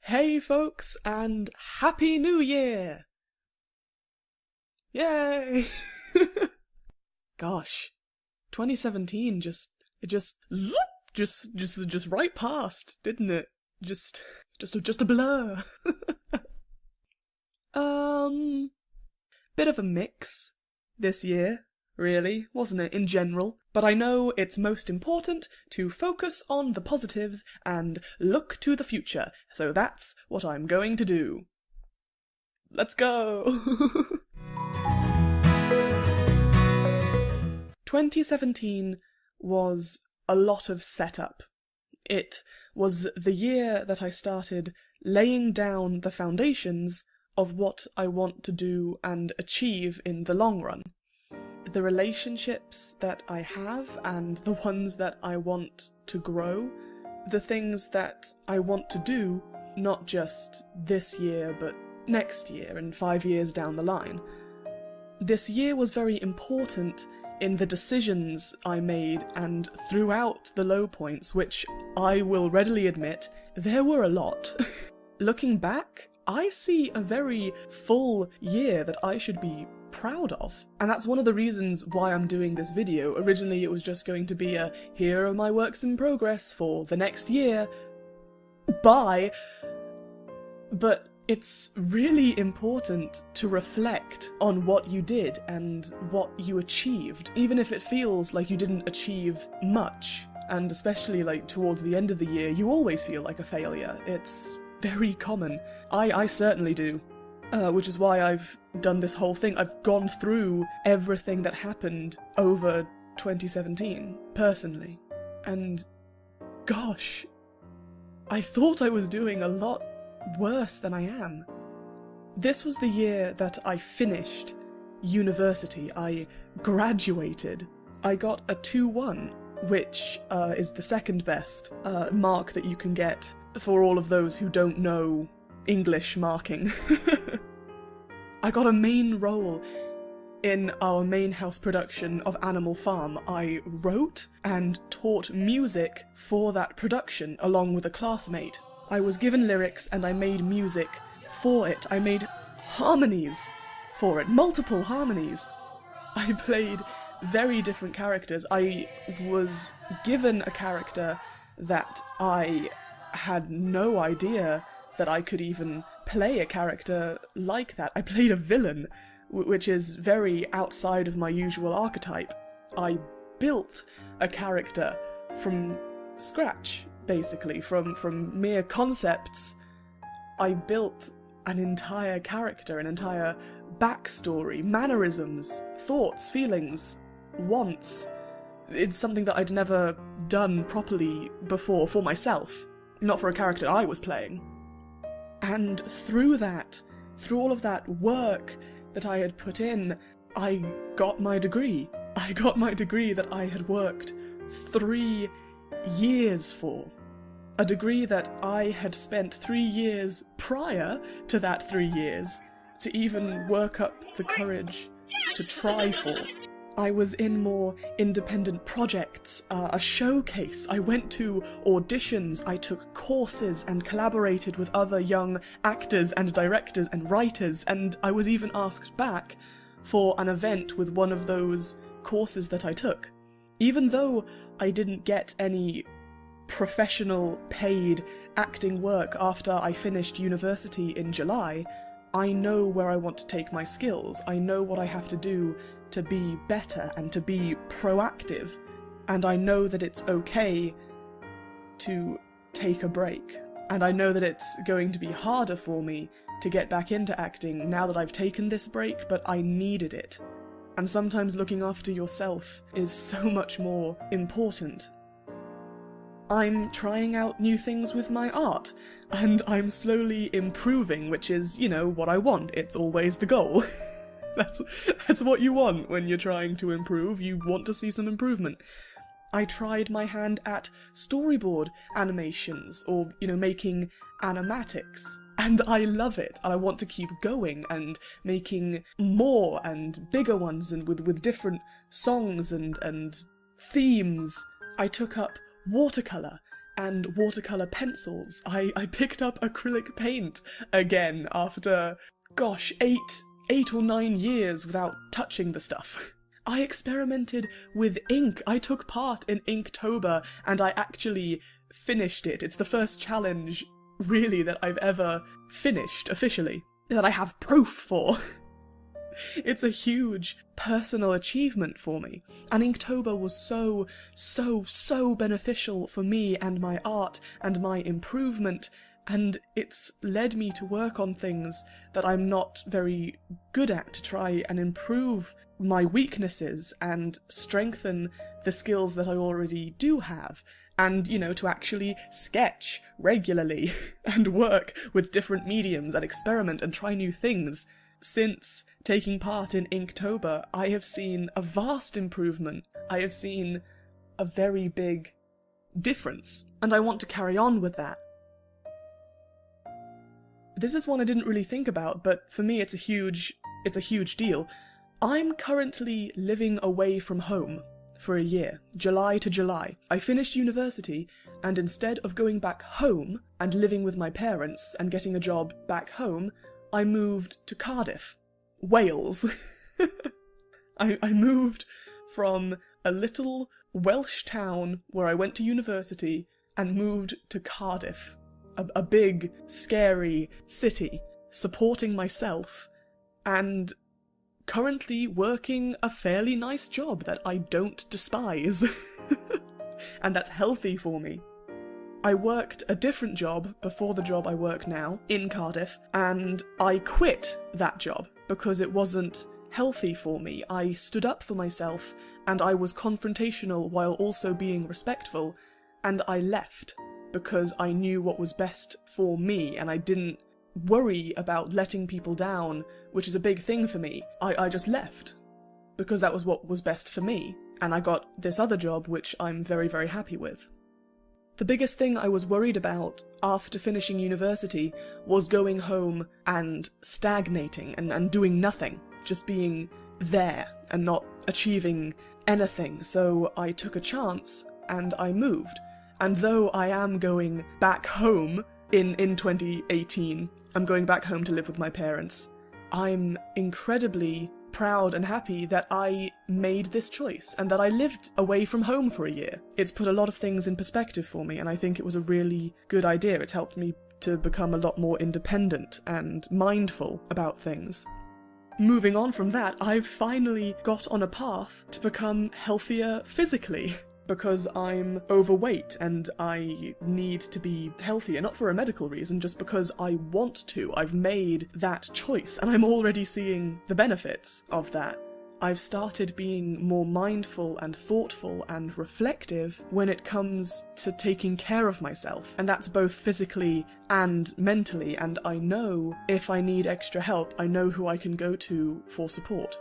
Hey folks, and Happy New Year! Yay! Gosh, 2017 zoop, just right past, didn't it? Just a blur. Bit of a mix this year, really, wasn't it, in general? But I know it's most important to focus on the positives and look to the future, so that's what I'm going to do. Let's go! 2017 was a lot of setup. It was the year that I started laying down the foundations of what I want to do and achieve in the long run. The relationships that I have and the ones that I want to grow, the things that I want to do, not just this year but next year and 5 years down the line. This year was very important in the decisions I made and throughout the low points, which I will readily admit, there were a lot. Looking back, I see a very full year that I should be proud of. And that's one of the reasons why I'm doing this video. Originally it was just going to be a, here are my works in progress for the next year. Bye! But it's really important to reflect on what you did and what you achieved, even if it feels like you didn't achieve much. And especially like towards the end of the year, you always feel like a failure. It's very common. I certainly do. Which is why I've done this whole thing. I've gone through everything that happened over 2017, personally. And gosh, I thought I was doing a lot worse than I am. This was the year that I finished university. I graduated. I got a 2-1, which is the second best mark that you can get for all of those who don't know English marking. I got a main role in our main house production of Animal Farm. I wrote and taught music for that production along with a classmate. I was given lyrics and I made music for it. I made harmonies for it, multiple harmonies. I played very different characters. I was given a character that I had no idea that I could even play a character like that. I played a villain, which is very outside of my usual archetype. I built a character from scratch, basically, from mere concepts. I built an entire character, an entire backstory, mannerisms, thoughts, feelings, wants. It's something that I'd never done properly before for myself, not for a character I was playing. And through all of that work that I had put in, I got my degree. I got my degree that I had worked 3 years for. A degree that I had spent 3 years prior to that 3 years to even work up the courage to try for. I was in more independent projects, a showcase. I went to auditions, I took courses and collaborated with other young actors and directors and writers, and I was even asked back for an event with one of those courses that I took. Even though I didn't get any professional paid acting work after I finished university in July, I know where I want to take my skills. I know what I have to do to be better and to be proactive, and I know that it's okay to take a break. And I know that it's going to be harder for me to get back into acting now that I've taken this break, but I needed it. And sometimes looking after yourself is so much more important. I'm trying out new things with my art, and I'm slowly improving, which is, you know, what I want. It's always the goal. That's what you want when you're trying to improve. You want to see some improvement. I tried my hand at storyboard animations, or, you know, making animatics, and I love it, and I want to keep going and making more and bigger ones and with different songs and themes. I took up watercolour and watercolour pencils. I picked up acrylic paint again after, gosh, 8 or 9 years without touching the stuff. I experimented with ink. I took part in Inktober and I actually finished it. It's the first challenge, really, that I've ever finished officially, that I have proof for. It's a huge personal achievement for me, and Inktober was so beneficial for me and my art and my improvement, and it's led me to work on things that I'm not very good at, to try and improve my weaknesses and strengthen the skills that I already do have, and, you know, to actually sketch regularly and work with different mediums and experiment and try new things. Since taking part in Inktober, I have seen a vast improvement. I have seen a very big difference, and I want to carry on with that. This is one I didn't really think about, but for me it's a huge deal. I'm currently living away from home for a year, July to July. I finished university, and instead of going back home and living with my parents and getting a job back home, I moved to Cardiff, Wales. I moved from a little Welsh town where I went to university and moved to Cardiff, a big, scary city, supporting myself, and currently working a fairly nice job that I don't despise. And that's healthy for me. I worked a different job before the job I work now, in Cardiff, and I quit that job because it wasn't healthy for me. I stood up for myself, and I was confrontational while also being respectful, and I left because I knew what was best for me, and I didn't worry about letting people down, which is a big thing for me. I just left because that was what was best for me, and I got this other job which I'm very, very happy with. The biggest thing I was worried about after finishing university was going home and stagnating and doing nothing, just being there and not achieving anything, so I took a chance and I moved. And though I am going back home in 2018, I'm going back home to live with my parents, I'm incredibly proud and happy that I made this choice and that I lived away from home for a year. It's put a lot of things in perspective for me, and I think it was a really good idea. It's helped me to become a lot more independent and mindful about things. Moving on from that, I've finally got on a path to become healthier physically, because I'm overweight and I need to be healthier, not for a medical reason, just because I want to. I've made that choice, and I'm already seeing the benefits of that. I've started being more mindful and thoughtful and reflective when it comes to taking care of myself, and that's both physically and mentally, and I know if I need extra help, I know who I can go to for support.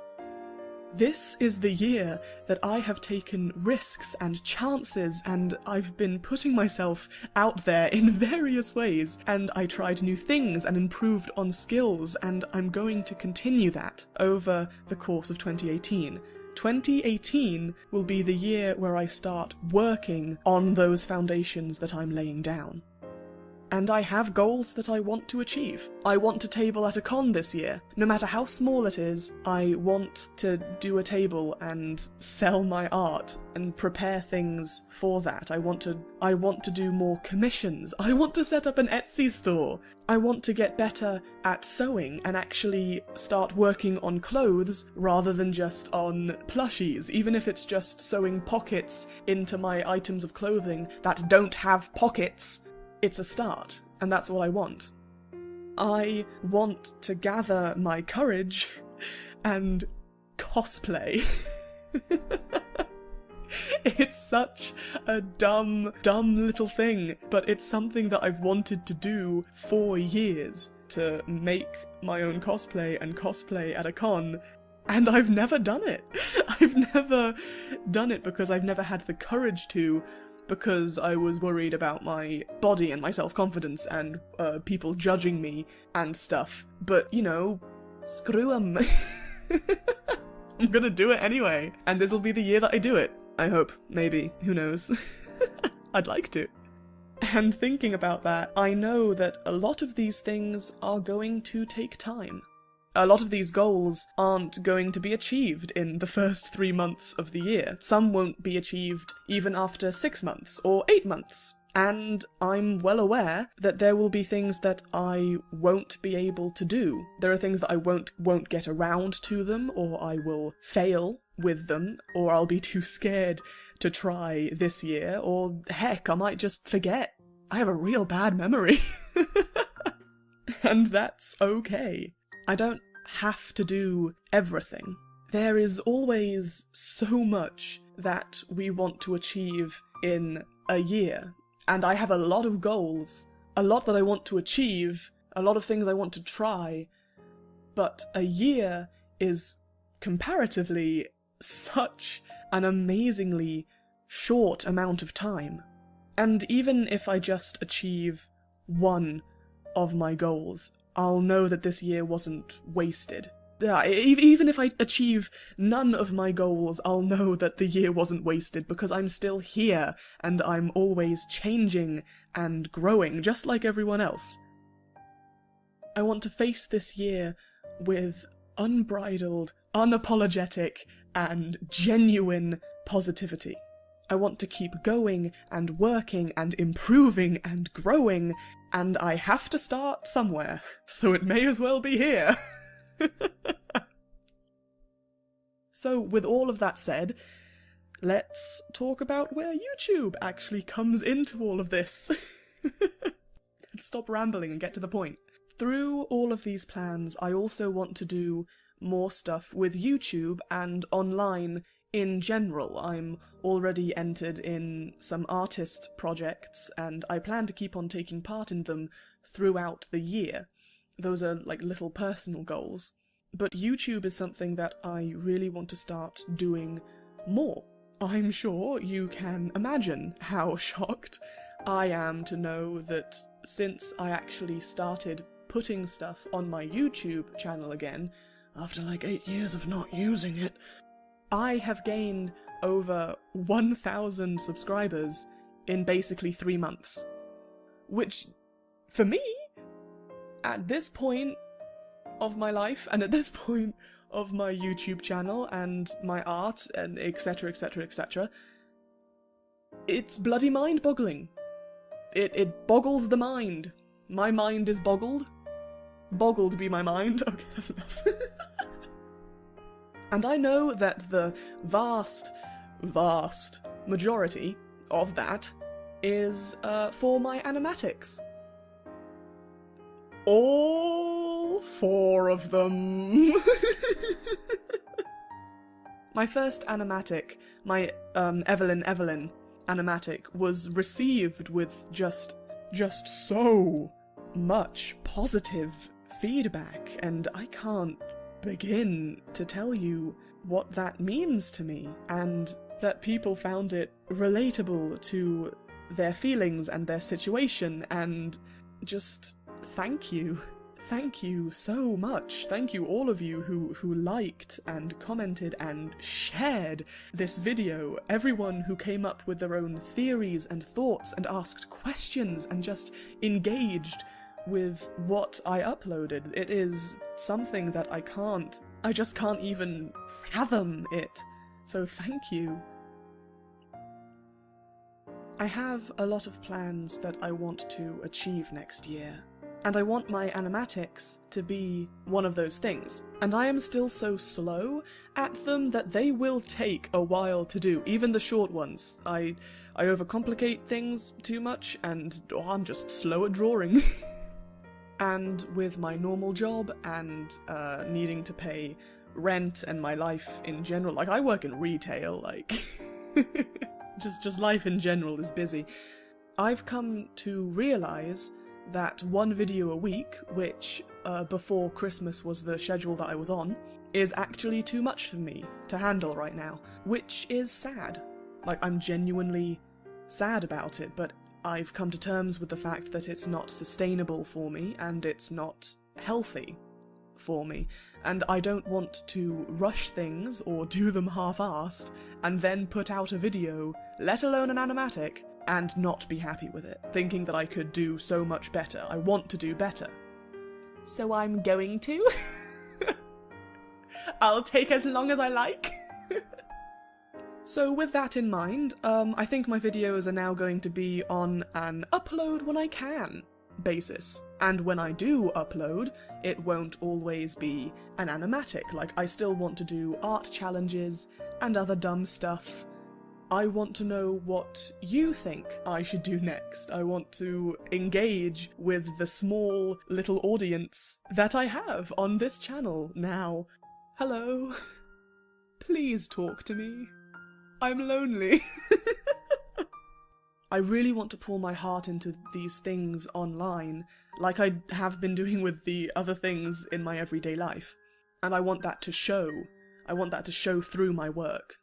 This is the year that I have taken risks and chances, and I've been putting myself out there in various ways, and I tried new things and improved on skills, and I'm going to continue that over the course of 2018. 2018 will be the year where I start working on those foundations that I'm laying down. And I have goals that I want to achieve. I want to table at a con this year. No matter how small it is, I want to do a table and sell my art and prepare things for that. I want to do more commissions. I want to set up an Etsy store. I want to get better at sewing and actually start working on clothes rather than just on plushies, even if it's just sewing pockets into my items of clothing that don't have pockets. It's a start, and that's what I want. I want to gather my courage and cosplay. It's such a dumb little thing, but it's something that I've wanted to do for years, to make my own cosplay and cosplay at a con, and I've never done it. I've never done it because I've never had the courage to, because I was worried about my body and my self-confidence and people judging me and stuff. But, you know, screw 'em. I'm gonna do it anyway, and this'll be the year that I do it. I hope. Maybe. Who knows? I'd like to. And thinking about that, I know that a lot of these things are going to take time. A lot of these goals aren't going to be achieved in the first 3 months of the year. Some won't be achieved even after 6 months or 8 months. And I'm well aware that there will be things that I won't be able to do. There are things that I won't get around to them, or I will fail with them, or I'll be too scared to try this year, or heck, I might just forget. I have a real bad memory. And that's okay. I don't have to do everything. There is always so much that we want to achieve in a year. And I have a lot of goals, a lot that I want to achieve, a lot of things I want to try, but a year is comparatively such an amazingly short amount of time. And even if I just achieve one of my goals, I'll know that this year wasn't wasted. Yeah, even if I achieve none of my goals, I'll know that the year wasn't wasted because I'm still here and I'm always changing and growing, just like everyone else. I want to face this year with unbridled, unapologetic, and genuine positivity. I want to keep going and working and improving and growing, and I have to start somewhere, so it may as well be here. So, with all of that said, let's talk about where YouTube actually comes into all of this. Let's stop rambling and get to the point. Through all of these plans, I also want to do more stuff with YouTube and online in general. I'm already entered in some artist projects, and I plan to keep on taking part in them throughout the year. Those are like little personal goals. But YouTube is something that I really want to start doing more. I'm sure you can imagine how shocked I am to know that since I actually started putting stuff on my YouTube channel again, after like 8 years of not using it, I have gained over 1,000 subscribers in basically 3 months. Which, for me, at this point of my life, and at this point of my YouTube channel, and my art, and etc, etc, etc, it's bloody mind-boggling. It boggles the mind. My mind is boggled. Boggled be my mind. Okay, that's enough. And I know that the vast, vast majority of that is for my animatics. All 4 of them. My first animatic, my Evelyn animatic, was received with just so much positive feedback, and I can't begin to tell you what that means to me, and that people found it relatable to their feelings and their situation, and just thank you. Thank you so much. Thank you all of you who liked and commented and shared this video. Everyone who came up with their own theories and thoughts and asked questions and just engaged with what I uploaded. It is something that I just can't even fathom it. So thank you. I have a lot of plans that I want to achieve next year. And I want my animatics to be one of those things. And I am still so slow at them that they will take a while to do, even the short ones. I overcomplicate things too much, and I'm just slow at drawing. And with my normal job, and needing to pay rent and my life in general, like I work in retail, like just life in general is busy. I've come to realise that 1 video a week, which before Christmas was the schedule that I was on, is actually too much for me to handle right now, which is sad. Like, I'm genuinely sad about it, but I've come to terms with the fact that it's not sustainable for me, and it's not healthy for me, and I don't want to rush things or do them half-assed, and then put out a video, let alone an animatic, and not be happy with it, thinking that I could do so much better. I want to do better. So I'm going to. I'll take as long as I like. So with that in mind, I think my videos are now going to be on an upload when I can basis. And when I do upload, it won't always be an animatic. Like, I still want to do art challenges and other dumb stuff. I want to know what you think I should do next. I want to engage with the small little audience that I have on this channel now. Hello. Please talk to me. I'm lonely. I really want to pour my heart into these things online, like I have been doing with the other things in my everyday life. And I want that to show. I want that to show through my work.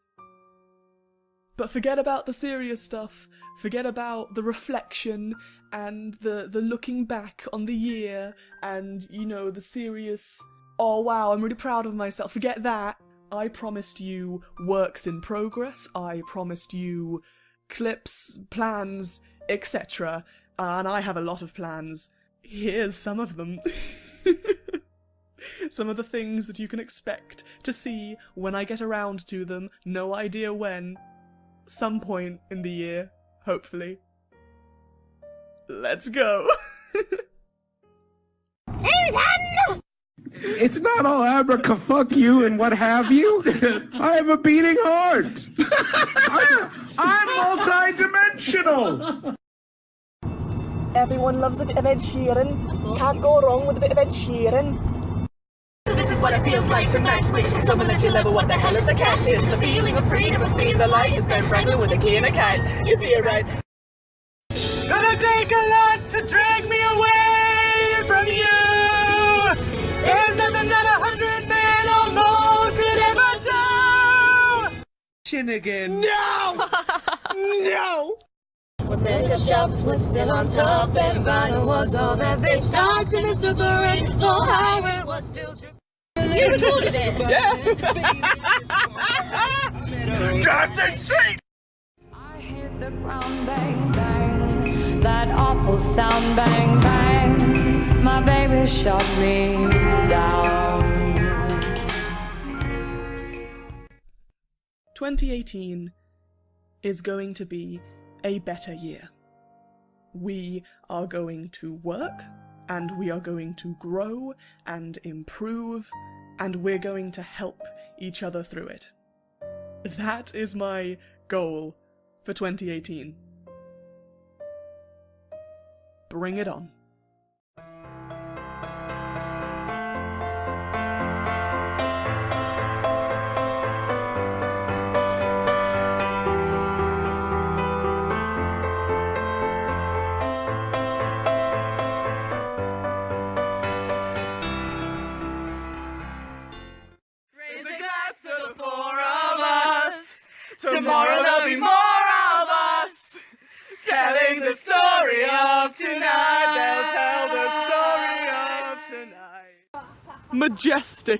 But forget about the serious stuff. Forget about the reflection and the looking back on the year and, you know, the serious, oh wow, I'm really proud of myself. Forget that. I promised you works in progress. I promised you clips, plans, etc. And I have a lot of plans. Here's some of them. Some of the things that you can expect to see when I get around to them. No idea when. Some point in the year, hopefully. Let's go! Susan! It's not all abraca fuck you and what have you. I have a beating heart. I'm multi-dimensional. Everyone loves a bit of Ed Sheeran. Can't go wrong with a bit of Ed Sheeran. So this is what it feels like to match wits with someone at your level. What the hell is the catch? It's the feeling of freedom of seeing the light. It's Ben Franklin with a key and a cat. You see it right? Gonna take a lot to drag me away from you. There's nothing that 100 men or more could ever do. Chin again. No! No! When mega shops were still on top and vinyl was all that they stocked in a super rainbow highway was still true. You recorded it! Yeah! Drive them straight! I hit the ground, bang, bang. That awful sound, bang, bang. My baby shot me down. 2018 is going to be a better year. We are going to work, and we are going to grow and improve, and we're going to help each other through it. That is my goal for 2018. Bring it on. Tomorrow there'll be more of us telling the story of tonight. They'll tell the story of tonight. Majestic.